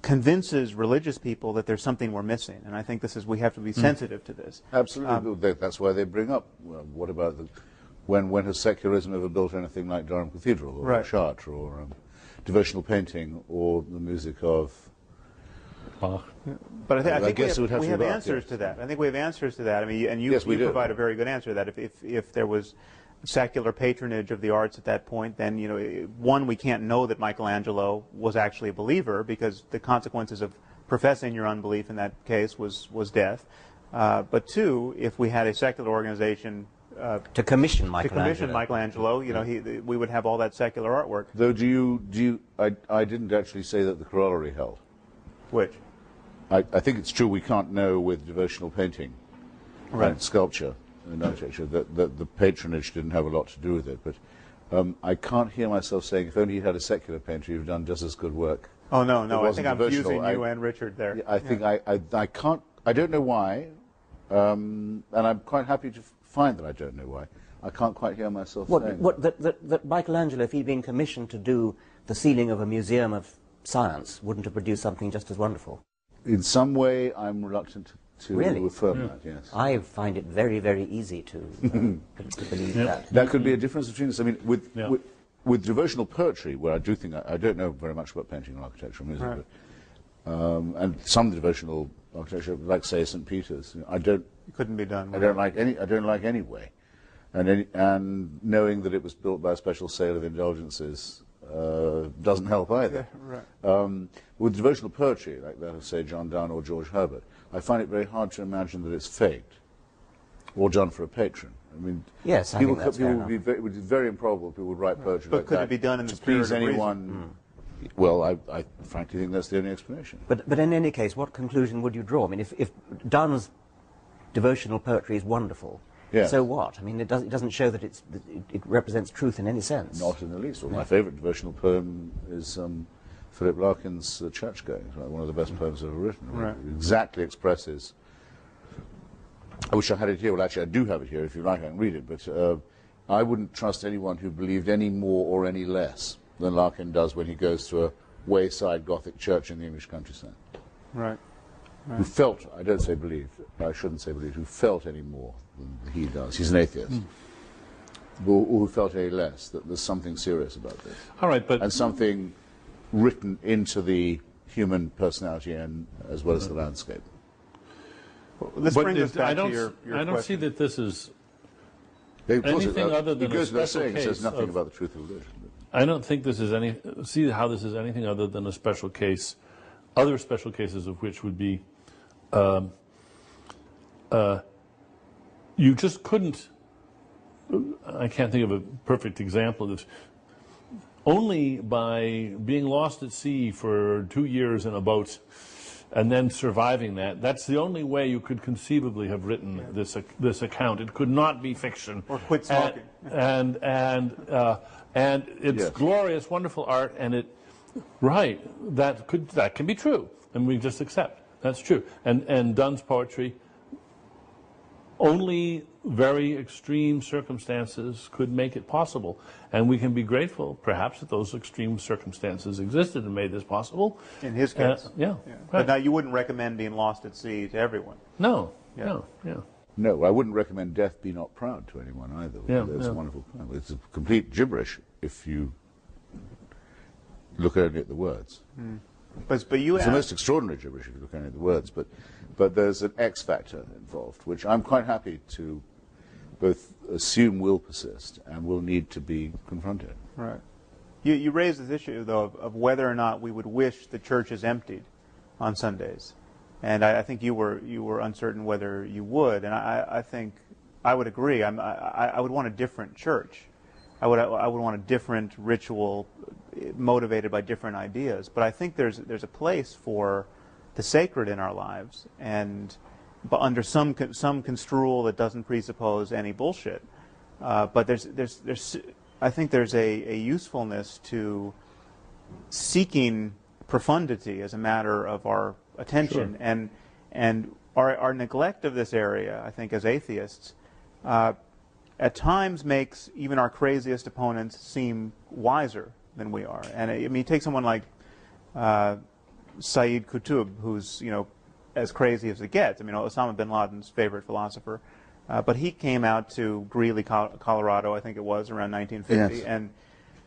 convinces religious people that there's something we're missing. And I think we have to be sensitive to this. Absolutely. That's why they bring up, well, what about when has secularism ever built anything like Durham Cathedral, or Chartres, or devotional painting, or the music of Bach? But I think we have answers to that. I think we have answers to that. I mean, and you provide a very good answer to that. If there was secular patronage of the arts at that point, then, you know, one, we can't know that Michelangelo was actually a believer, because the consequences of professing your unbelief in that case was death. But two, if we had a secular organization to commission Michelangelo, you know, we would have all that secular artwork. Though, I didn't actually say that the corollary held. Which? I think it's true we can't know with devotional painting and sculpture and architecture that the patronage didn't have a lot to do with it. But I can't hear myself saying, if only you had a secular painter, you've done just as good work. Oh, no, I think I'm fusing you and Richard there. I think I can't, I don't know why, and I'm quite happy to find that I don't know why. I can't quite hear myself saying that Michelangelo, if he'd been commissioned to do the ceiling of a museum of science, wouldn't have produced something just as wonderful. In some way, I'm reluctant to affirm that, yes. I find it very, very easy to believe that. That could be a difference between us. I mean, with devotional poetry, where I do think, I don't know very much about painting and architecture and music, but, and some devotional architecture, like, say, St. Peter's, you know, it couldn't be done. I don't like any way. And knowing that it was built by a special sale of indulgences doesn't help either. With devotional poetry, like that of, say, John Donne or George Herbert, I find it very hard to imagine that it's faked or done for a patron. I mean, yes, I think that's fair enough. It would be very improbable people would write poetry but like could that it be done in the to spirit please of anyone. Well, I frankly think that's the only explanation. But in any case, what conclusion would you draw? I mean, if Donne's devotional poetry is wonderful, so what? I mean, it doesn't show that it represents truth in any sense. Not in the least. Well, my favourite devotional poem is Philip Larkin's Churchgoing. It's one of the best poems ever written. It exactly expresses. I wish I had it here. Well, actually, I do have it here. If you like, I can read it. But I wouldn't trust anyone who believed any more or any less than Larkin does when he goes to a wayside Gothic church in the English countryside. Who felt, I don't say believed, I shouldn't say believed, who felt any more than he does. He's an atheist. Or who felt any less, that there's something serious about this. All right, but... And something written into the human personality and as well as the landscape. Well, this brings us back to your I don't see that this is anything other than a special case. It says nothing about the truth of religion. I don't think this is see how this is anything other than a special case. Other special cases of which would be you just couldn't, I can't think of a perfect example of this, only by being lost at sea for 2 years in a boat and then surviving that's the only way you could conceivably have written this account. It could not be fiction. Or quit smoking. And it's glorious, wonderful art, and that can be true, and we just accept that's true. And Donne's poetry, only very extreme circumstances could make it possible, and we can be grateful, perhaps, that those extreme circumstances existed and made this possible. In his case, Right. But now you wouldn't recommend being lost at sea to everyone. No, No, I wouldn't recommend Death Be Not Proud to anyone either. It's a wonderful poem. It's a complete gibberish if you look only at the words. But it's the most extraordinary gibberish if you look only at the words. But there's an X factor involved, which I'm quite happy to both assume will persist and will need to be confronted. Right. You raised this issue, though, of whether or not we would wish the churches emptied on Sundays. And I think you were uncertain whether you would, and I think I would agree. I would want a different church. I would want a different ritual, motivated by different ideas. But I think there's a place for the sacred in our lives, but under some construal that doesn't presuppose any bullshit. But I think there's a usefulness to seeking profundity as a matter of our attention, and our neglect of this area, I think, as atheists, at times makes even our craziest opponents seem wiser than we are. And I mean, take someone like Sayyid Qutb, who's, as crazy as it gets. I mean, Osama bin Laden's favorite philosopher. But he came out to Greeley, Colorado, I think it was, around 1950, and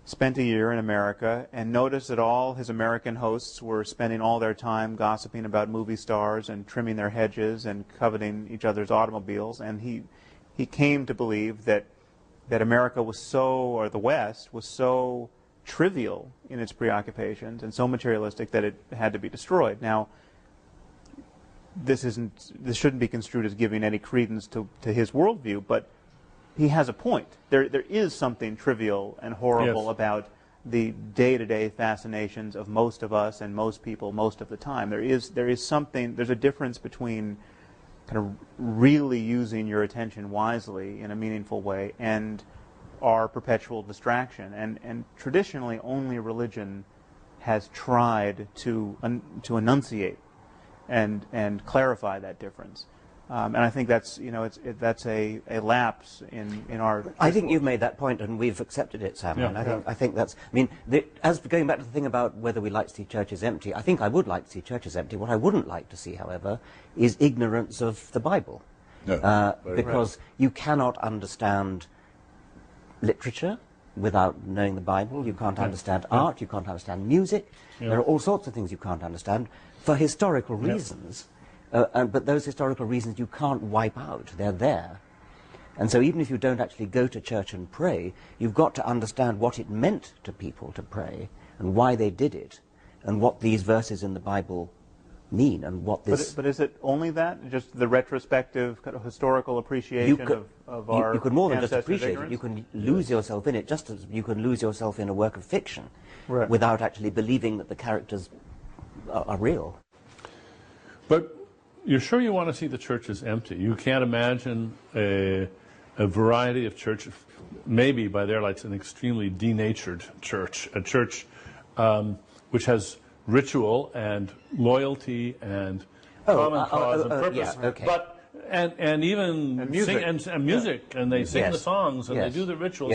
spent a year in America, and noticed that all his American hosts were spending all their time gossiping about movie stars and trimming their hedges and coveting each other's automobiles. And he came to believe that America was or the West was so trivial in its preoccupations and so materialistic that it had to be destroyed. Now, this shouldn't be construed as giving any credence to his worldview, but he has a point. There is something trivial and horrible about the day-to-day fascinations of most of us and most people most of the time. There's a difference between kind of really using your attention wisely in a meaningful way and our perpetual distraction. And traditionally, only religion has tried to enunciate and clarify that difference. And I think that's that's a lapse in our. I think you've made that point, and we've accepted it, Sam. Yeah. And I think that's. I mean, as going back to the thing about whether we like to see churches empty, I think I would like to see churches empty. What I wouldn't like to see, however, is ignorance of the Bible, because you cannot understand literature without knowing the Bible. You can't understand art. You can't understand music. There are all sorts of things you can't understand for historical reasons. But those historical reasons you can't wipe out. They're there. And so even if you don't actually go to church and pray, you've got to understand what it meant to people to pray and why they did it and what these verses in the Bible mean and what this... But is it only that? Just the retrospective kind of historical appreciation of our You could more than just ancestors' appreciate ignorance? it. You can lose yourself in it just as you can lose yourself in a work of fiction without actually believing that the characters are real. But you're sure you want to see the churches empty? You can't imagine a variety of churches, maybe by their lights an extremely denatured church, a church which has ritual and loyalty and common cause and purpose, but and even music, and music, and they sing the songs and they do the rituals,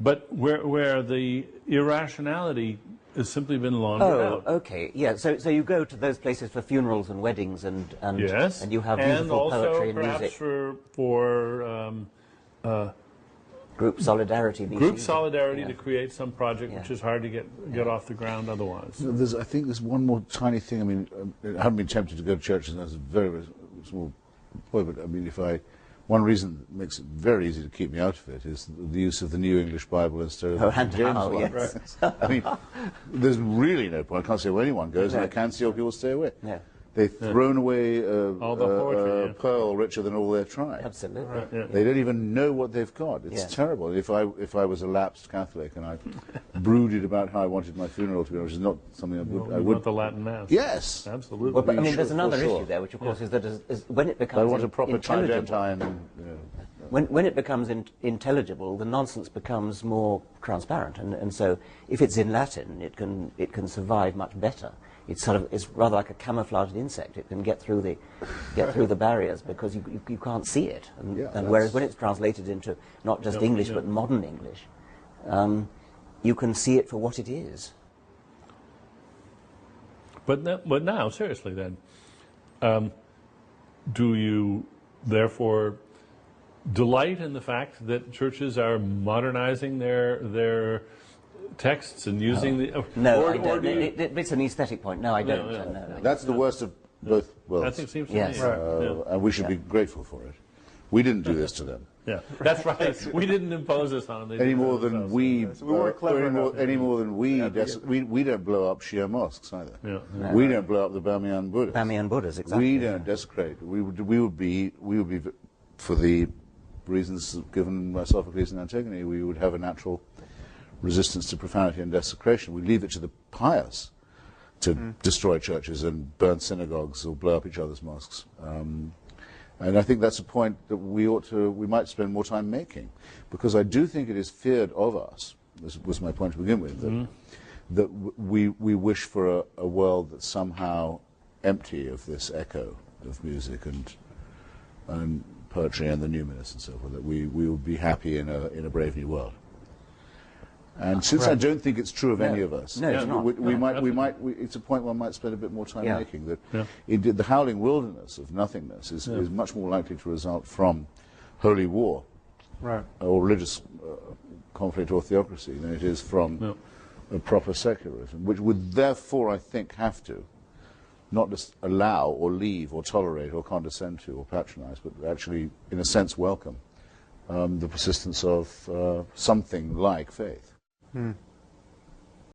but where the irrationality has simply been laundered out. Okay, yeah. So you go to those places for funerals and weddings and you have beautiful poetry and music. For group solidarity. Group solidarity to create some project which is hard to get off the ground otherwise. I think there's one more tiny thing. I mean, I haven't been tempted to go to churches, and that's a very, very small point. But I mean, one reason that makes it very easy to keep me out of it is the use of the New English Bible instead of the King James one. Yes. I mean, there's really no point. I can't say where anyone goes, and I can see how people stay away. Yeah. They've thrown away all the poetry, pearl richer than all their tribe. Absolutely. They don't even know what they've got. It's terrible. If I was a lapsed Catholic and I brooded about how I wanted my funeral to be, which is not something I would. Want the Latin Mass? Yes, absolutely. Well, but I mean, there's another issue there, which of course is that when it becomes I want a proper Tridentine. When it becomes intelligible, the nonsense becomes more transparent, and so if it's in Latin, it can survive much better. It's rather like a camouflaged insect. It can get through the barriers because you can't see it. And whereas when it's translated into not just English but modern English, you can see it for what it is. But now, seriously, then, do you therefore delight in the fact that churches are modernizing their texts and using the... No, I don't. It's an aesthetic point. No, I don't. No. That's the worst of both worlds. I think it seems to me. And we should be grateful for it. We didn't do this to them. Yeah, that's right. We didn't impose this on them. Any more than we don't blow up Shia mosques either. Yeah. We don't blow up the Bamiyan Buddhas. Bamiyan Buddhas, exactly. We don't desecrate. We would be, for the reasons given by Sophocles and Antigone, we would have a natural resistance to profanity and desecration. We leave it to the pious to destroy churches and burn synagogues or blow up each other's mosques. And I think that's a point that we might spend more time making, because I do think it is feared of us. This was my point to begin with, that we wish for a world that's somehow empty of this echo of music and poetry and the numinous and so forth. That we will be happy in a brave new world. And since I don't think it's true of any of us, no, it's not. It's a point one might spend a bit more time making, that Yeah. the howling wilderness of nothingness is much more likely to result from holy war or religious conflict or theocracy than it is from a proper secularism, which would therefore, I think, have to not just allow or leave or tolerate or condescend to or patronize, but actually, in a sense, welcome the persistence of something like faith.